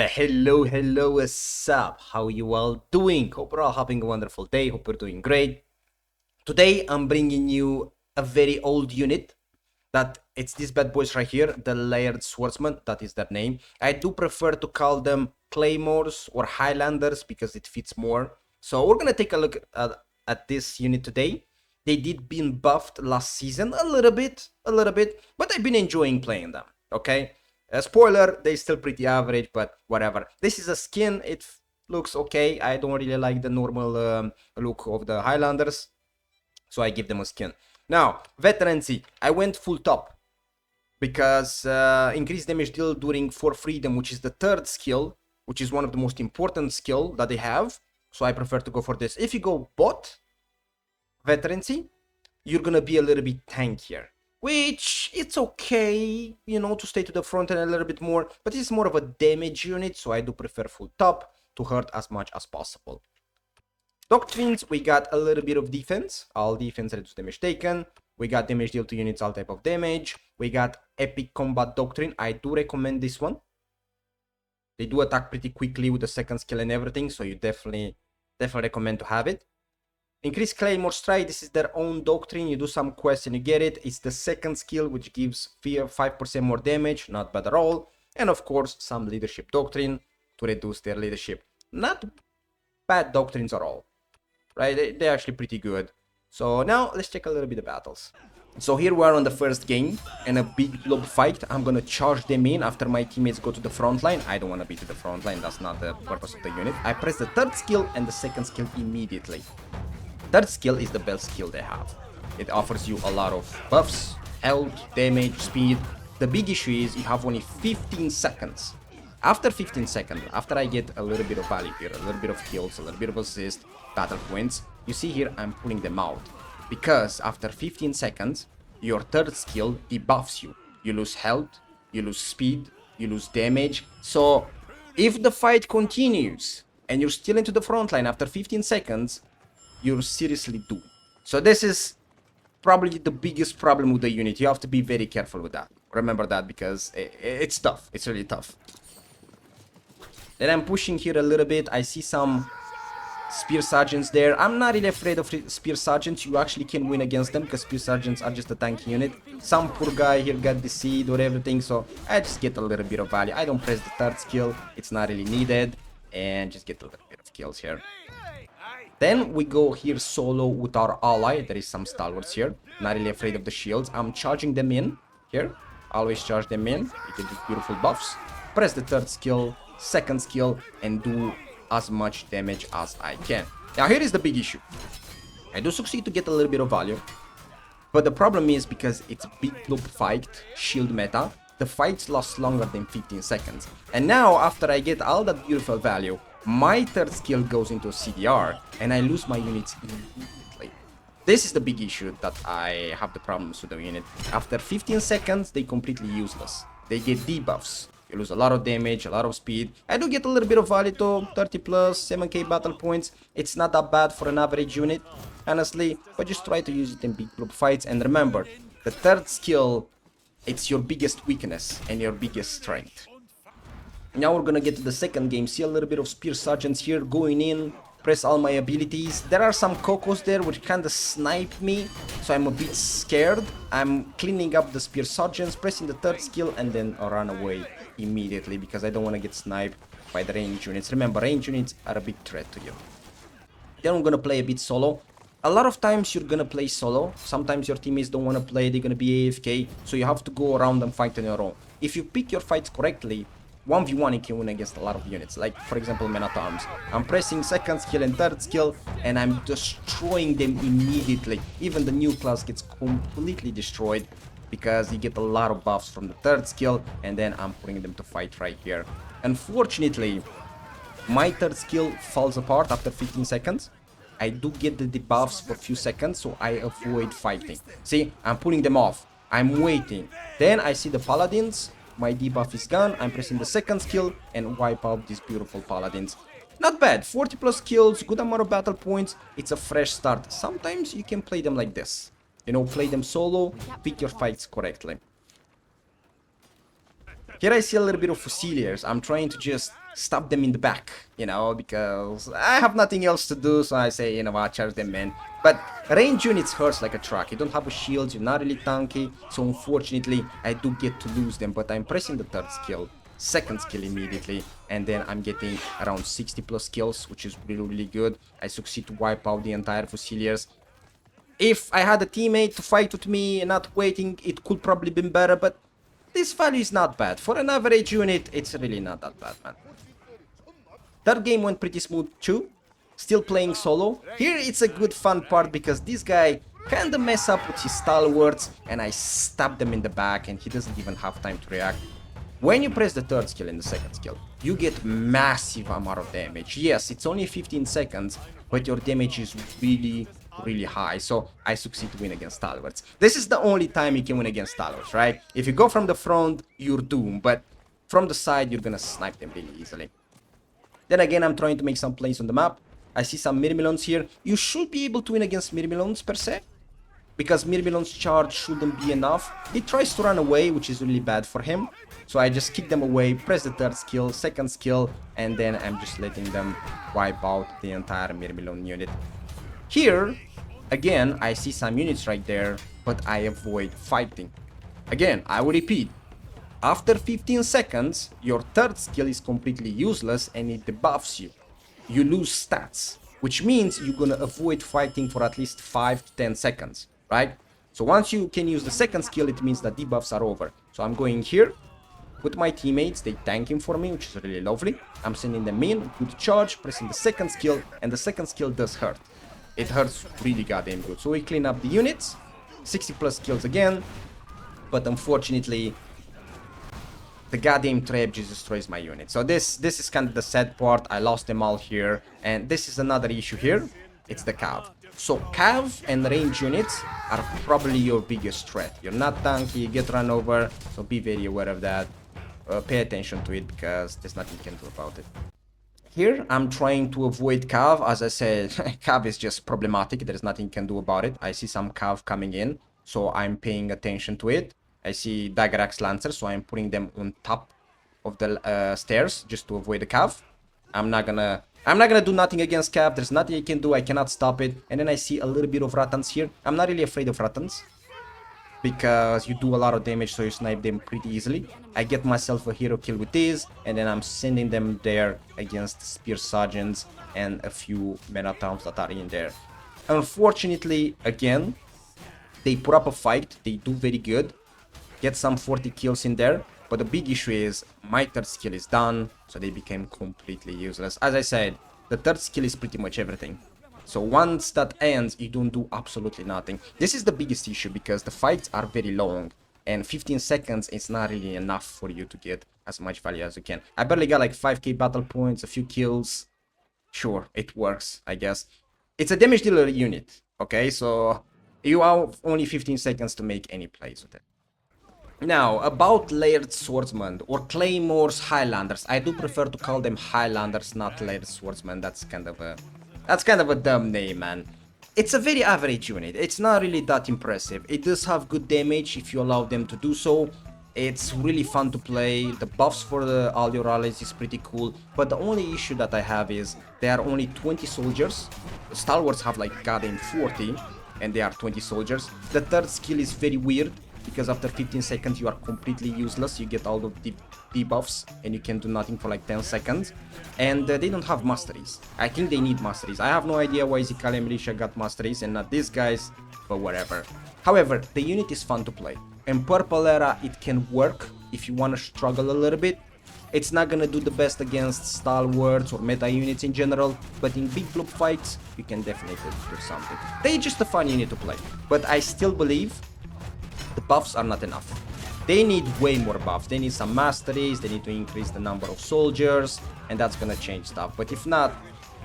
Hello, what's up? How you all doing? Hope you're all having a wonderful day. Hope you're doing great. Today, I'm bringing you a very old unit. That it's these bad boys right here, the Lair'S Swordsman. That is their name. I do prefer to call them Claymores or Highlanders because it fits more. So we're gonna take a look at this unit today. They did been buffed last season a little bit, but I've been enjoying playing them. Okay. Spoiler, they're still pretty average, but whatever. This is a skin, it looks okay. I don't really like the normal look of the Highlanders, so I give them a skin. Now, veterancy, I went full top, because increased damage deal during for freedom, which is the third skill, which is one of the most important skill that they have, so I prefer to go for this. If you go bot, veterancy, you're gonna be a little bit tankier. Which, it's okay, you know, to stay to the front and a little bit more, but it's more of a damage unit, so I do prefer full top to hurt as much as possible. Doctrines, we got a little bit of defense, all defense reduce damage taken, we got damage deal to units, all type of damage, we got epic combat doctrine, I do recommend this one. They do attack pretty quickly with the second skill and everything, so you definitely recommend to have it. Increase Claymore Strike, this is their own doctrine, you do some quests and you get it. It's the second skill which gives 5% more damage, not bad at all. And of course some leadership doctrine to reduce their leadership. Not bad doctrines at all, right? They're actually pretty good. So now let's check a little bit of battles. So here we are on the first game and a big blob fight. I'm gonna charge them in after my teammates go to the front line. I don't want to be to the front line, that's not the purpose of the unit. I press the third skill and the second skill immediately. Third skill is the best skill they have. It offers you a lot of buffs, health, damage, speed. The big issue is you have only 15 seconds. After 15 seconds, after I get a little bit of value here, a little bit of kills, a little bit of assist, battle points, you see here I'm pulling them out. Because after 15 seconds, your third skill debuffs you. You lose health, you lose speed, you lose damage. So if the fight continues and you're still into the front line after 15 seconds, you're seriously doomed. So this is probably the biggest problem with the unit. You have to be very careful with that. Remember that, because it's tough. It's really tough. Then I'm pushing here a little bit. I see some spear sergeants there. I'm not really afraid of spear sergeants. You actually can win against them because spear sergeants are just a tanky unit. Some poor guy here got the seed or everything, so I just get a little bit of value. I don't press the third skill. It's not really needed. And just get a little bit of kills here. Then we go here solo with our ally. There is some stalwarts here. Not really afraid of the shields. I'm charging them in here. Always charge them in. You get these beautiful buffs. Press the third skill, second skill, and do as much damage as I can. Now here is the big issue. I do succeed to get a little bit of value. But the problem is because it's a big loop fight, shield meta, the fights last longer than 15 seconds. And now after I get all that beautiful value, my third skill goes into CDR and I lose my units immediately. This is the big issue that I have the problems with the unit. After 15 seconds, they completely useless. They get debuffs. You lose a lot of damage, a lot of speed. I do get a little bit of value though, 30 plus, 7k battle points. It's not that bad for an average unit, honestly, but just try to use it in big group fights. And remember, the third skill, it's your biggest weakness and your biggest strength. Now we're gonna get to the second game. See a little bit of spear sergeants here going in. Press all my abilities. There are some cocos there which kinda snipe me, so I'm a bit scared. I'm cleaning up the spear sergeants, pressing the third skill, and then I run away immediately because I don't want to get sniped by the range units. Remember, range units are a big threat to you. Then I'm gonna play a bit solo. A lot of times you're gonna play solo. Sometimes your teammates don't want to play, they're gonna be AFK, so you have to go around and fight on your own. If you pick your fights correctly, 1v1 you can win against a lot of units, like for example men at arms. I'm pressing second skill and third skill and I'm destroying them immediately. Even the new class gets completely destroyed because you get a lot of buffs from the third skill, and then I'm putting them to fight right here. Unfortunately, my third skill falls apart after 15 seconds. I do get the debuffs for a few seconds, so I avoid fighting. See, I'm pulling them off. I'm waiting. Then I see the paladins. My debuff is gone. I'm pressing the second skill and wipe out these beautiful paladins. Not bad. 40 plus kills, good amount of battle points. It's a fresh start. Sometimes you can play them like this. You know, play them solo, pick your fights correctly. Here I see a little bit of Fusiliers. I'm trying to just stab them in the back, you know, because I have nothing else to do, so I say, you know what, charge them in. But range units hurts like a truck. You don't have a shield, you're not really tanky, so unfortunately I do get to lose them, but I'm pressing the third skill, second skill immediately, and then I'm getting around 60 plus kills, which is really good. I succeed to wipe out the entire Fusiliers. If I had a teammate to fight with me and not waiting, it could probably been better, but this value is not bad. For an average unit, it's really not that bad, man. Third game went pretty smooth too. Still playing solo. Here it's a good fun part because this guy kinda mess up with his stalwarts and I stab them in the back and he doesn't even have time to react. When you press the third skill and the second skill, you get massive amount of damage. Yes, it's only 15 seconds, but your damage is really high, so I succeed to win against stalwarts. This is the only time you can win against stalwarts, right? If you go from the front, you're doomed, but from the side, you're gonna snipe them really easily. Then again, I'm trying to make some plays on the map. I see some Myrmidons here. You should be able to win against Myrmidons per se, because Myrmidon's charge shouldn't be enough. He tries to run away, which is really bad for him. So I just kick them away, press the third skill, second skill, and then I'm just letting them wipe out the entire Myrmidon unit. Here, again, I see some units right there, but I avoid fighting. Again, I will repeat. After 15 seconds, your third skill is completely useless and it debuffs you. You lose stats, which means you're gonna avoid fighting for at least 5 to 10 seconds, right? So once you can use the second skill, it means that debuffs are over. So I'm going here with my teammates, they tank him for me, which is really lovely. I'm sending them in, good charge, pressing the second skill, and the second skill does hurt. It hurts really goddamn good. So we clean up the units, 60 plus kills again, but unfortunately, the goddamn trap just destroys my unit. So this is kind of the sad part. I lost them all here, and this is another issue here. It's the cav. So cav and range units are probably your biggest threat. You're not tanky, you get run over, so be very aware of that. Pay attention to it because there's nothing you can do about it. Here I'm trying to avoid cav. As I said, cav is just problematic. There's nothing you can do about it. I see some cav coming in, so I'm paying attention to it. I see dagger axe lancers, so I'm putting them on top of the stairs just to avoid the cav. I'm not gonna do nothing against cav. There's nothing I can do. I cannot stop it. And then I see a little bit of ratans here. I'm not really afraid of ratans because you do a lot of damage, so you snipe them pretty easily. I get myself a hero kill with these, and then I'm sending them there against spear sergeants and a few Menatowns that are in there. Unfortunately, again, they put up a fight. They do very good. Get some 40 kills in there, but the big issue is my third skill is done, so they became completely useless. As I said, the third skill is pretty much everything. So once that ends, you don't do absolutely nothing. This is the biggest issue because the fights are very long, and 15 seconds is not really enough for you to get as much value as you can. I barely got like 5k battle points, a few kills. Sure, it works, I guess. It's a damage dealer unit, okay? So you have only 15 seconds to make any plays with it. Now, about Lair'S Swordsman, or Claymores Highlanders. I do prefer to call them Highlanders, not Lair'S Swordsman. That's kind of a dumb name, man. It's a very average unit. It's not really that impressive. It does have good damage if you allow them to do so. It's really fun to play. The buffs for all your allies is pretty cool. But the only issue that I have is there are only 20 soldiers. The stalwarts have like goddamn 40, and they are 20 soldiers. The third skill is very weird, because after 15 seconds you are completely useless. You get all of the debuffs and you can do nothing for like 10 seconds. And they don't have masteries. I think they need masteries. I have no idea why Zikalia Militia got masteries and not these guys, but whatever. However, the unit is fun to play. In Purple Era it can work if you want to struggle a little bit. It's not gonna do the best against stalwarts or meta units in general, but in big block fights you can definitely do something. They're just a fun unit to play. But I still believe the buffs are not enough. They need way more buffs. They need some masteries, they need to increase the number of soldiers, and that's gonna change stuff. But if not,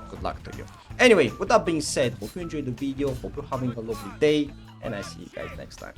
good luck to you. Anyway, with that being said, hope you enjoyed the video, hope you're having a lovely day, and I see you guys next time.